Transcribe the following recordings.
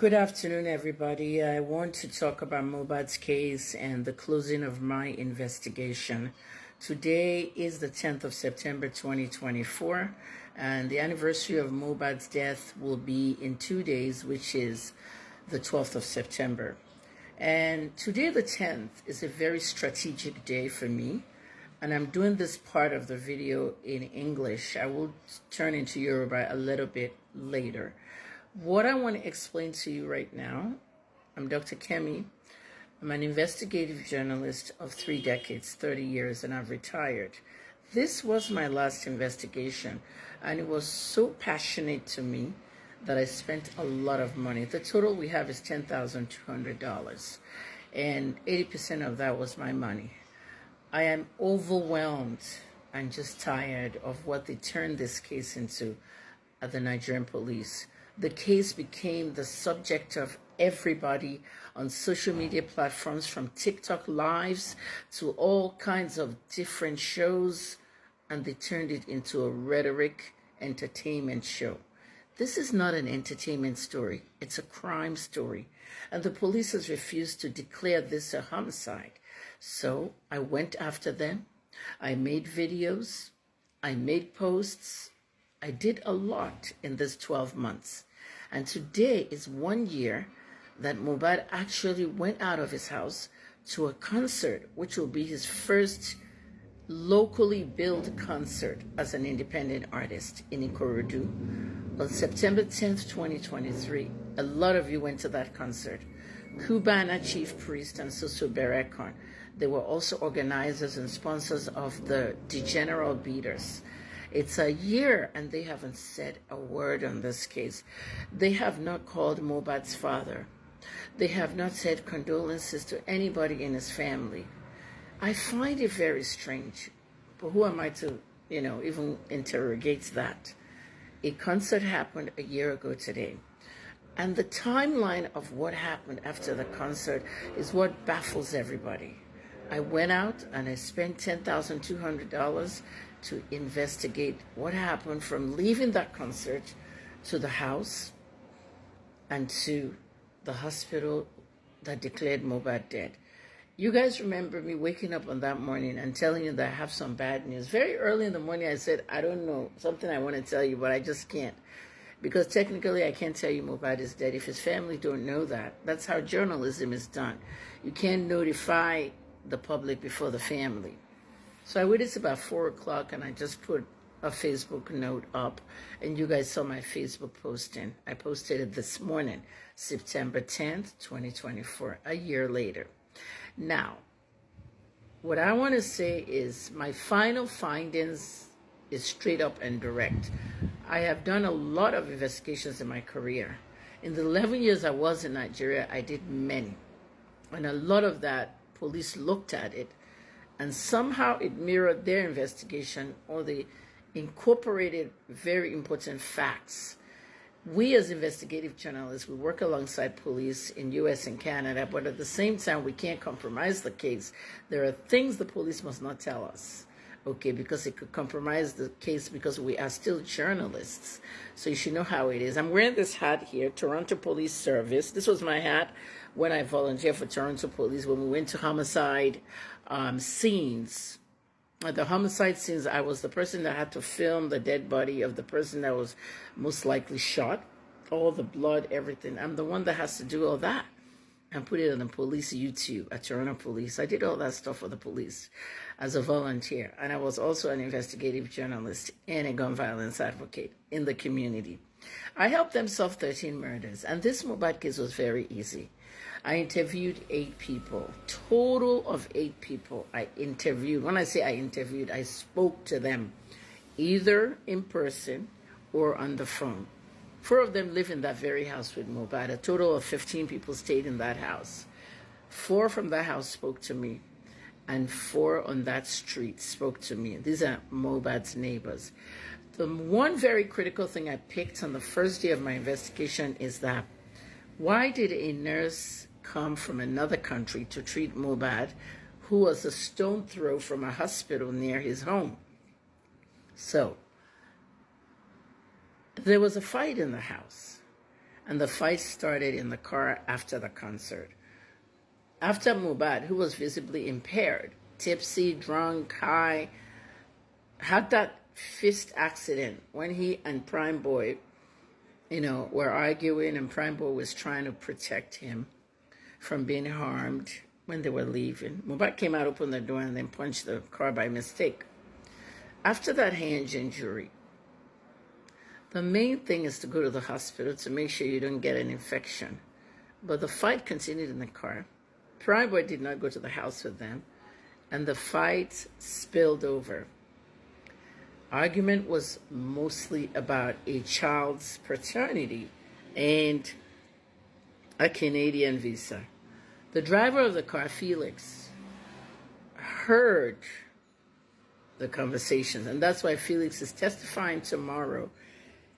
Good afternoon, everybody. I want to talk about Mohbad's case and the closing of my investigation. Today is the 10th of September 2024, and the anniversary of Mohbad's death will be in 2 days, which is the 12th of September. And today, the 10th, is a very strategic day for me, and I'm doing this part of the video in English. I will turn into Yoruba a little bit later. What I want to explain to you right now, I'm Dr. Kemi. I'm an investigative journalist of 3 decades, 30 years, and I've retired. This was my last investigation, and it was so passionate to me that I spent a lot of money. The total we have is $10,200, and 80% of that was my money. I am overwhelmed and just tired of what they turned this case into at the Nigerian police. The case became the subject of everybody on social media platforms, from TikTok lives to all kinds of different shows, and they turned it into a rhetoric entertainment show. This is not an entertainment story. It's a crime story. And the police has refused to declare this a homicide. So I went after them. I made videos. I made posts. I did a lot in this 12 months. And today is 1 year that Mohbad actually went out of his house to a concert, which will be his first locally billed concert as an independent artist in Ikorodu on September 10th, 2023. A lot of you went to that concert. Cubana Chief Priest and Soso Berekon. They were also organizers and sponsors of the General Beaters. It's a year, and they haven't said a word on this case. They have not called Mohbad's father. They have not said condolences to anybody in his family. I find it very strange, but who am I to, even interrogate that? A concert happened a year ago today, and the timeline of what happened after the concert is what baffles everybody. I went out and I spent $10,200 to investigate what happened from leaving that concert to the house and to the hospital that declared Mohbad dead. You guys remember me waking up on that morning and telling you that I have some bad news. Very early in the morning, I said, I don't know, something I want to tell you, but I just can't. Because technically, I can't tell you Mohbad is dead. If his family don't know that, that's how journalism is done. You can't notify the public before the family. So I waited about 4 o'clock, and I just put a Facebook note up, and you guys saw my Facebook posting. I posted it this morning, September 10th, 2024, a year later. Now, what I want to say is my final findings is straight up and direct. I have done a lot of investigations in my career. In the 11 years I was in Nigeria, I did many. And a lot of that, police looked at it, and somehow it mirrored their investigation, or they incorporated very important facts. We as investigative journalists, we work alongside police in US and Canada, but at the same time, we can't compromise the case. There are things the police must not tell us, okay, because it could compromise the case, because we are still journalists. So you should know how it is. I'm wearing this hat here, Toronto Police Service. This was my hat when I volunteered for Toronto Police when we went to homicide scenes. At the homicide scenes, I was the person that had to film the dead body of the person that was most likely shot, all the blood, everything. I'm the one that has to do all that and put it on the police YouTube at Toronto Police. I did all that stuff for the police as a volunteer. And I was also an investigative journalist and a gun violence advocate in the community. I helped them solve 13 murders, and this Mohbad case was very easy. I interviewed 8 people, total of 8 people I interviewed. When I say I interviewed, I spoke to them either in person or on the phone. 4 of them live in that very house with Mohbad. A total of 15 people stayed in that house. 4 from that house spoke to me, and 4 on that street spoke to me. These are Mohbad's neighbors. The one very critical thing I picked on the first day of my investigation is that, why did a nurse come from another country to treat Mohbad, who was a stone throw from a hospital near his home? So there was a fight in the house, And the fight started in the car after the concert. After Mohbad, who was visibly impaired, tipsy, drunk, high, had that fist accident when he and Prime Boy, were arguing, and Prime Boy was trying to protect him from being harmed when they were leaving. Mohbad came out, opened the door, and then punched the car by mistake. After that hand injury, the main thing is to go to the hospital to make sure you don't get an infection. But the fight continued in the car. Prime Boy did not go to the house with them, and the fight spilled over. Argument was mostly about a child's paternity and a Canadian visa. The driver of the car, Felix, heard the conversations, and that's why Felix is testifying tomorrow,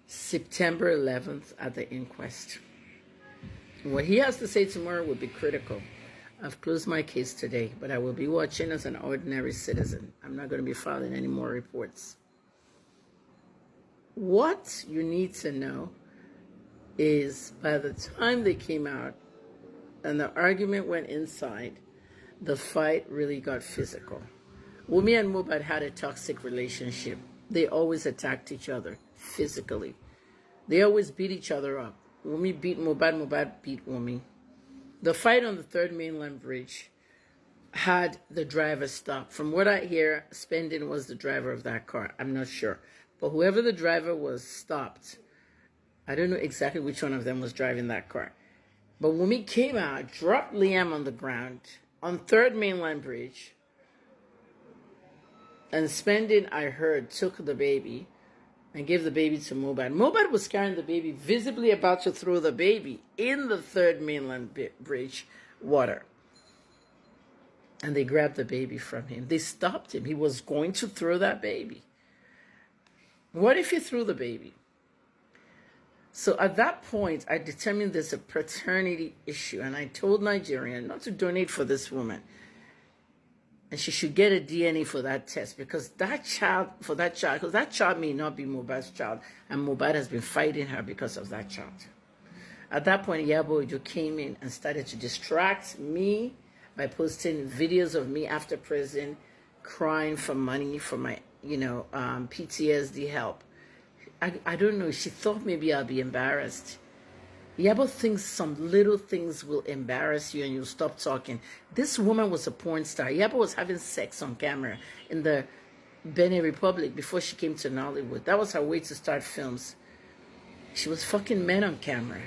September 11th, at the inquest. What he has to say tomorrow will be critical. I've closed my case today, but I will be watching as an ordinary citizen. I'm not going to be filing any more reports. What you need to know is by the time they came out and the argument went inside, the fight really got physical. Wunmi and Mohbad had a toxic relationship. They always attacked each other physically. They always beat each other up. Wunmi beat Mohbad, Mohbad beat Wunmi. The fight on the Third Mainland Bridge had the driver stop. From what I hear, Spending was the driver of that car. I'm not sure. But whoever the driver was stopped. I don't know exactly which one of them was driving that car. But Wunmi came out, dropped Liam on the ground on Third Mainland Bridge. And Spending, I heard, took the baby and gave the baby to Mohbad. Mohbad was carrying the baby, visibly about to throw the baby in the Third Mainland Bridge water. And they grabbed the baby from him. They stopped him. He was going to throw that baby. What if he threw the baby? So at that point, I determined there's a paternity issue. And I told Nigerian not to donate for this woman. And she should get a DNA for that test, because that child may not be Mohbad's child. And Mohbad has been fighting her because of that child. At that point, Iyabo Ojo came in and started to distract me by posting videos of me after prison, crying for money for my, PTSD help. I don't know. She thought maybe I'll be embarrassed. Iyabo thinks some little things will embarrass you and you'll stop talking. This woman was a porn star. Iyabo was having sex on camera in the Benin Republic before she came to Nollywood. That was her way to start films. She was fucking men on camera.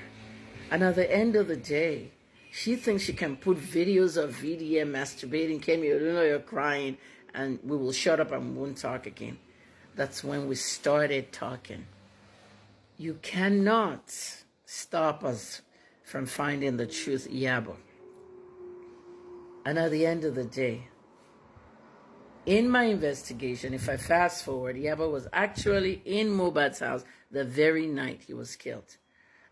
And at the end of the day, she thinks she can put videos of VDM masturbating, Kemi, you know you're crying, and we will shut up and won't talk again. That's when we started talking. You cannot stop us from finding the truth, Iyabo. And at the end of the day, in my investigation, if I fast forward, Iyabo was actually in Mohbad's house the very night he was killed.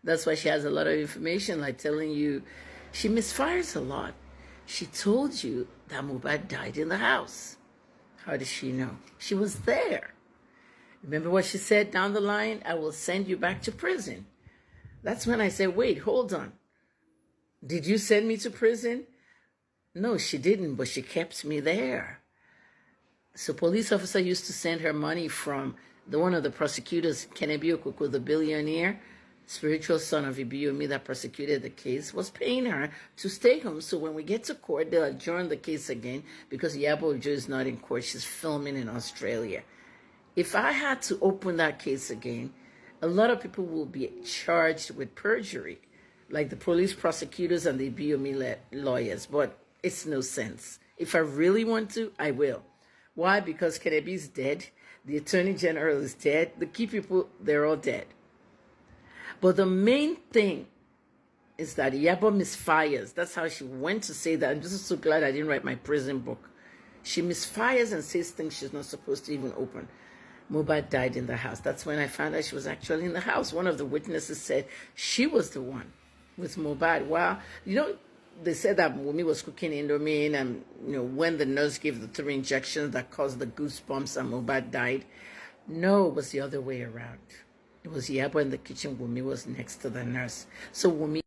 That's why she has a lot of information, like telling you, she misfires a lot. She told you that Mohbad died in the house. How did she know? She was there. Remember what she said down the line? I will send you back to prison. That's when I said, wait, hold on. Did you send me to prison? No, she didn't, but she kept me there. So police officer used to send her money from one of the prosecutors, Kennedy Okoko, the billionaire, spiritual son of Ibiyomi that prosecuted the case, was paying her to stay home. So when we get to court, they'll adjourn the case again because Iyabo Ojo is not in court. She's filming in Australia. If I had to open that case again, a lot of people will be charged with perjury, like the police prosecutors and the Ibiyomi lawyers, but it's no sense. If I really want to, I will. Why? Because Kenebi's dead. The Attorney General is dead. The key people, they're all dead. But the main thing is that Iyabo misfires. That's how she went to say that. I'm just so glad I didn't write my prison book. She misfires and says things she's not supposed to even open. Mohbad died in the house. That's when I found out she was actually in the house. One of the witnesses said she was the one with Mohbad. Well, they said that Wunmi was cooking Indomie, and when the nurse gave the 3 injections that caused the goosebumps and Mohbad died. No, it was the other way around. It was Yabo in the kitchen. Wumi was next to the nurse. So Wumi